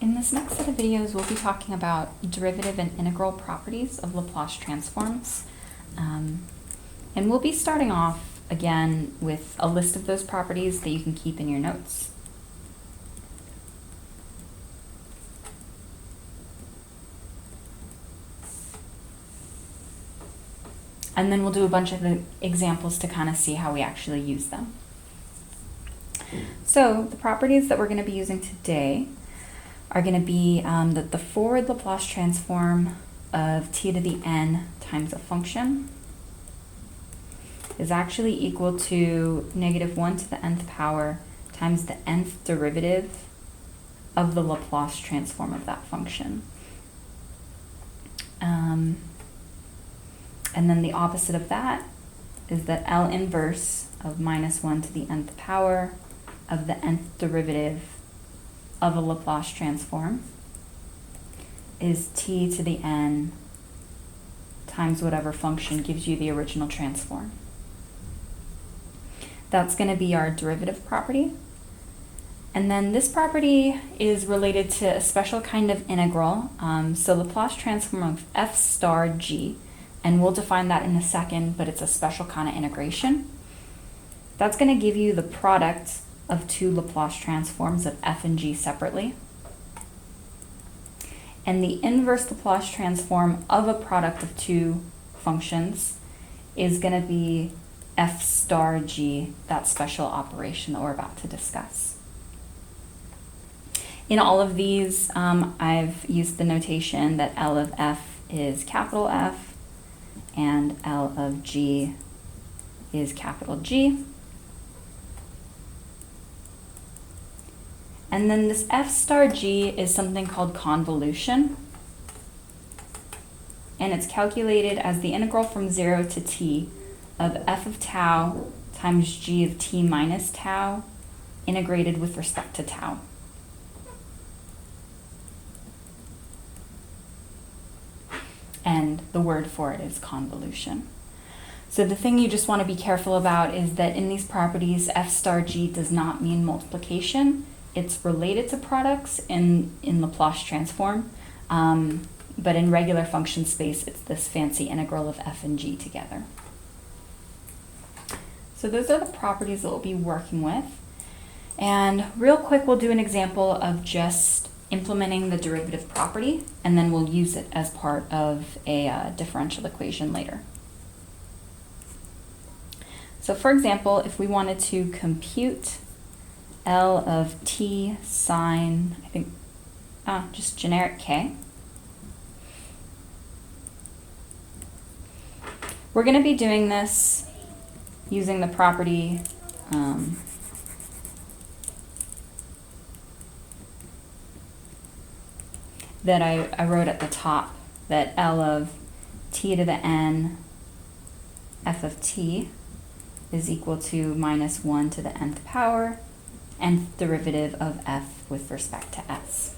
In this next set of videos, we'll be talking about derivative and integral properties of Laplace transforms. And we'll be starting off again with a list of those properties that you can keep in your notes. And then we'll do a bunch of examples to kind of see how we actually use them. So the properties that we're going to be using today are going to be that the forward Laplace transform of t to the n times a function is actually equal to -1 to the nth power times the nth derivative of the Laplace transform of that function. And then the opposite of that is that L inverse of -1 to the nth power of the nth derivative of a Laplace transform is t to the n times whatever function gives you the original transform. That's going to be our derivative property. And then this property is related to a special kind of integral, so Laplace transform of f star g, and we'll define that in a second, but it's a special kind of integration. That's going to give you the product of two Laplace transforms of f and g separately. And the inverse Laplace transform of a product of two functions is going to be f star g, that special operation that we're about to discuss. In all of these, I've used the notation that L of f is capital F and L of g is capital G. And then this f star g is something called convolution. And it's calculated as the integral from 0 to t of f of tau times g of t minus tau integrated with respect to tau. And the word for it is convolution. So the thing you just want to be careful about is that in these properties, f star g does not mean multiplication. It's related to products in Laplace transform, but in regular function space, it's this fancy integral of f and g together. So those are the properties that we'll be working with. And real quick, we'll do an example of just implementing the derivative property, and then we'll use it as part of a differential equation later. So for example, if we wanted to compute L of t sine, I think, just generic k, we're going to be doing this using the property that I wrote at the top, that L of t to the n f of t is equal to -1 to the nth power, nth derivative of f with respect to s.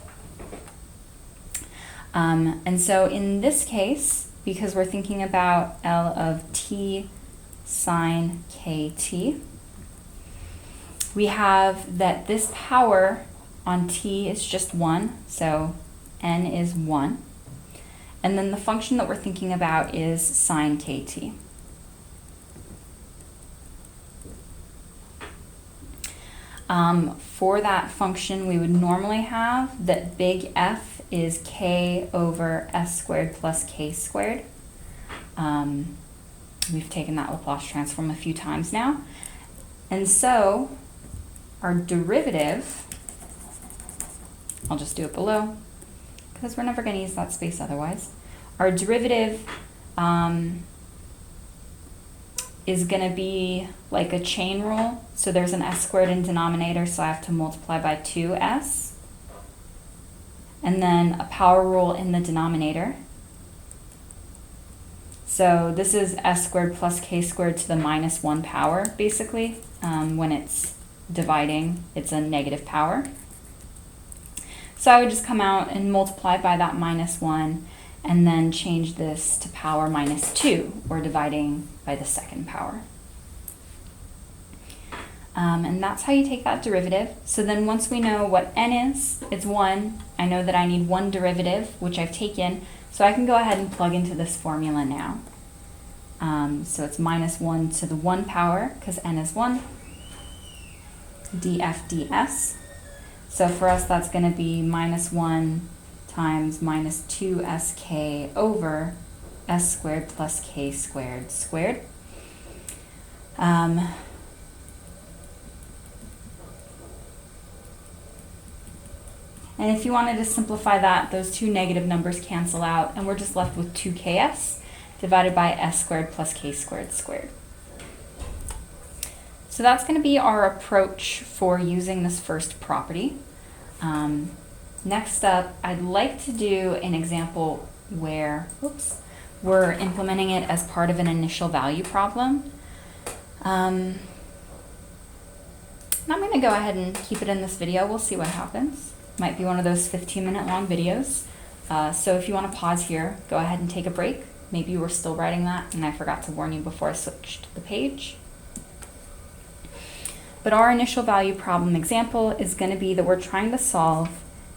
And so in this case, because we're thinking about L of t sine kt, we have that this power on t is just 1, so n is 1. And then the function that we're thinking about is sine kt. For that function, we would normally have that big F is k over s squared plus k squared. We've taken that Laplace transform a few times now. And so our derivative, I'll just do it below, because we're never going to use that space otherwise. Our derivative is going to be like a chain rule. So there's an s squared in denominator, so I have to multiply by 2s. And then a power rule in the denominator. So this is s squared plus k squared to the -1 power, basically. When it's dividing, it's a negative power. So I would just come out and multiply by that -1, and then change this to power -2, or dividing by the second power. And that's how you take that derivative. So then once we know what n is, it's 1. I know that I need one derivative, which I've taken, so I can go ahead and plug into this formula now. So it's minus 1 to the 1 power, because n is 1, df ds. So for us, that's going to be minus 1 times minus 2sk over s squared plus k squared squared. And if you wanted to simplify that, those two negative numbers cancel out, and we're just left with 2ks divided by s squared plus k squared squared. So that's going to be our approach for using this first property. Next up, I'd like to do an example where we're implementing it as part of an initial value problem. I'm going to go ahead and keep it in this video. We'll see what happens. Might be one of those 15-minute long videos. So if you want to pause here, go ahead and take a break. Maybe you were still writing that and I forgot to warn you before I switched the page. But our initial value problem example is going to be that we're trying to solve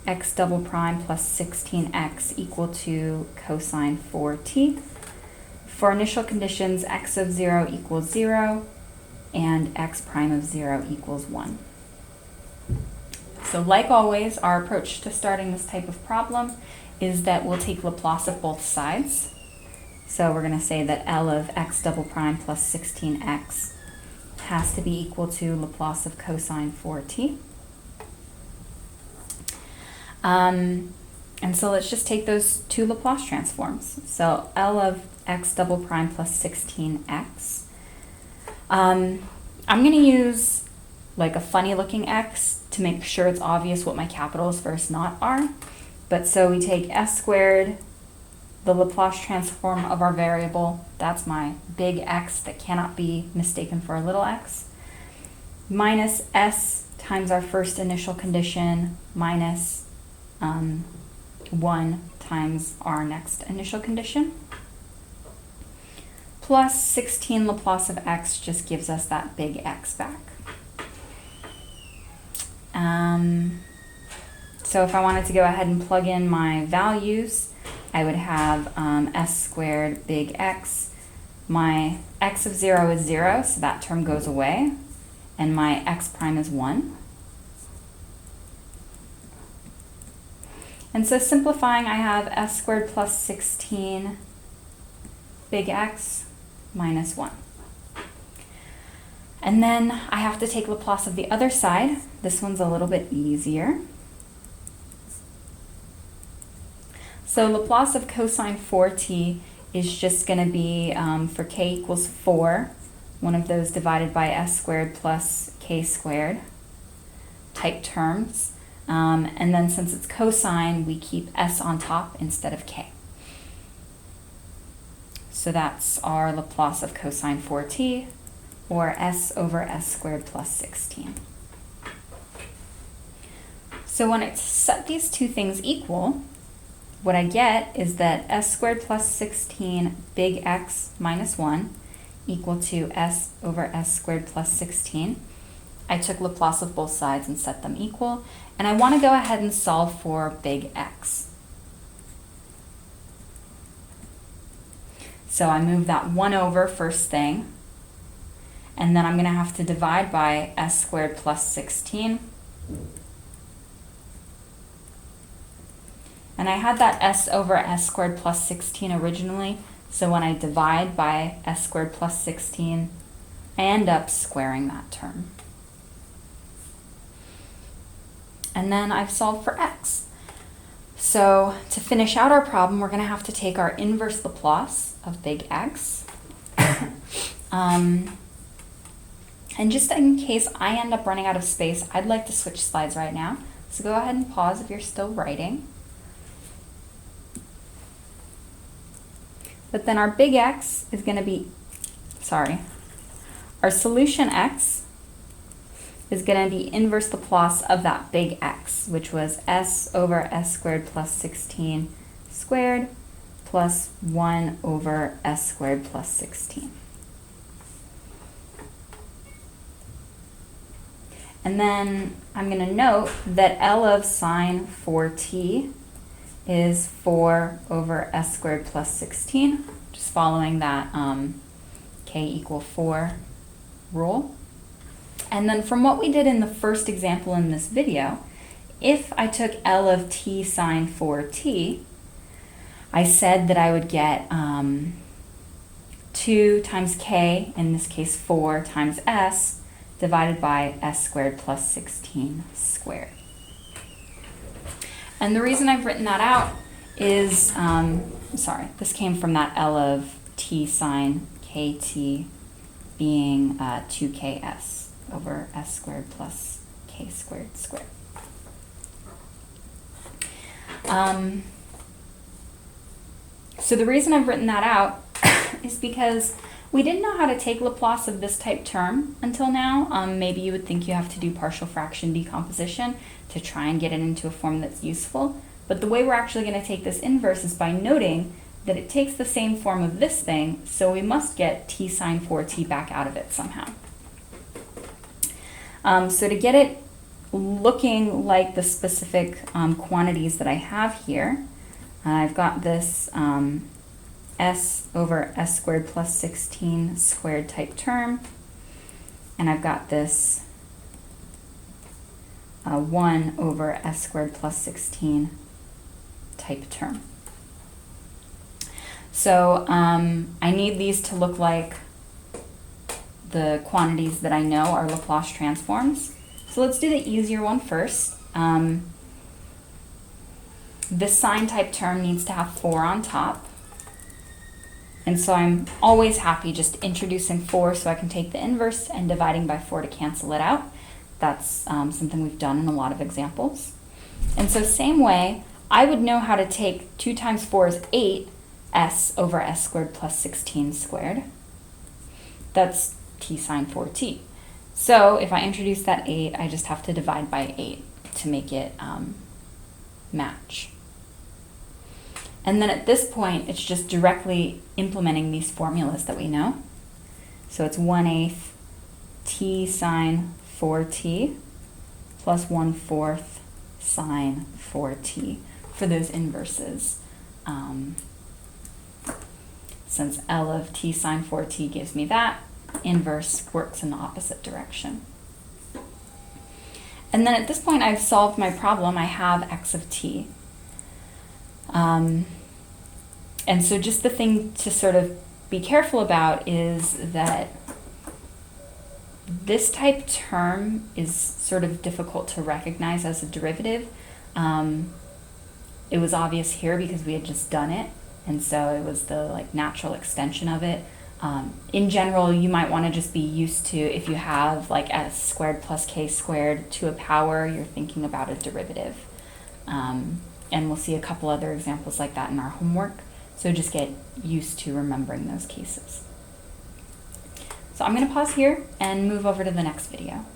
x double prime plus 16x equal to cosine 4t. For initial conditions, x of 0 equals 0 and x prime of 0 equals 1. So like always, our approach to starting this type of problem is that we'll take Laplace of both sides. So we're going to say that L of x double prime plus 16x has to be equal to Laplace of cosine 4t. And so let's just take those two Laplace transforms. So L of x double prime plus 16x. I'm going to use like a funny looking x to make sure it's obvious what my capitals versus not are. But so we take s squared, the Laplace transform of our variable, that's my big X that cannot be mistaken for a little x, minus s times our first initial condition minus 1 times our next initial condition, plus 16 Laplace of x just gives us that big X back. So if I wanted to go ahead and plug in my values, I would have s squared big X. My x of 0 is 0, so that term goes away. And my x prime is 1. And so simplifying, I have s squared plus 16 big X minus 1. And then I have to take Laplace of the other side. This one's a little bit easier. So Laplace of cosine 4t is just going to be, for k equals 4, one of those divided by s squared plus k squared type terms. And then since it's cosine, we keep s on top instead of k. So that's our Laplace of cosine 4t, or s over s squared plus 16. So when it's set these two things equal, what I get is that s squared plus 16 big X minus 1 equal to s over s squared plus 16. I took Laplace of both sides and set them equal, and I want to go ahead and solve for big X. So I move that 1 over first thing, and then I'm going to have to divide by s squared plus 16. And I had that s over s squared plus 16 originally, so when I divide by s squared plus 16, I end up squaring that term. And then I've solved for x. So to finish out our problem, we're going to have to take our inverse Laplace of big X. And just in case I end up running out of space, I'd like to switch slides right now. So go ahead and pause if you're still writing. But then our big X is going to be, our solution X is going to be inverse Laplace of that big X, which was s over s squared plus 16 squared plus 1 over s squared plus 16. And then I'm going to note that L of sine 4t is 4 over s squared plus 16, just following that k equal 4 rule. And then from what we did in the first example in this video, if I took L of t sine 4t, I said that I would get 2 times k, in this case 4 times s, divided by s squared plus 16 squared. And the reason I've written that out is, this came from that L of t sine kt being 2ks over s squared plus k squared squared. So the reason I've written that out is because we didn't know how to take Laplace of this type term until now. Maybe you would think you have to do partial fraction decomposition to try and get it into a form that's useful. But the way we're actually going to take this inverse is by noting that it takes the same form of this thing, so we must get t sine 4t back out of it somehow. So to get it looking like the specific quantities that I have here, I've got this s over s squared plus 16 squared type term, and I've got this 1 over s squared plus 16 type term. So I need these to look like the quantities that I know are Laplace transforms. So let's do the easier one first. This sine type term needs to have 4 on top. And so I'm always happy just introducing 4 so I can take the inverse and dividing by 4 to cancel it out. That's something we've done in a lot of examples. And so same way, I would know how to take 2 times 4 is 8, s over s squared plus 16 squared. That's t sine 4t. So if I introduce that 8, I just have to divide by 8 to make it match. And then at this point, it's just directly implementing these formulas that we know. So it's 1/8 t sine 4t plus 1/4 sine 4t for those inverses. Since L of t sine 4t gives me that, inverse works in the opposite direction. And then at this point, I've solved my problem. I have x of t. And so just the thing to sort of be careful about is that this type term is sort of difficult to recognize as a derivative. It was obvious here because we had just done it, and so it was the natural extension of it. In general, you might want to just be used to, if you have s squared plus k squared to a power, you're thinking about a derivative. And we'll see a couple other examples like that in our homework. So just get used to remembering those cases. So I'm going to pause here and move over to the next video.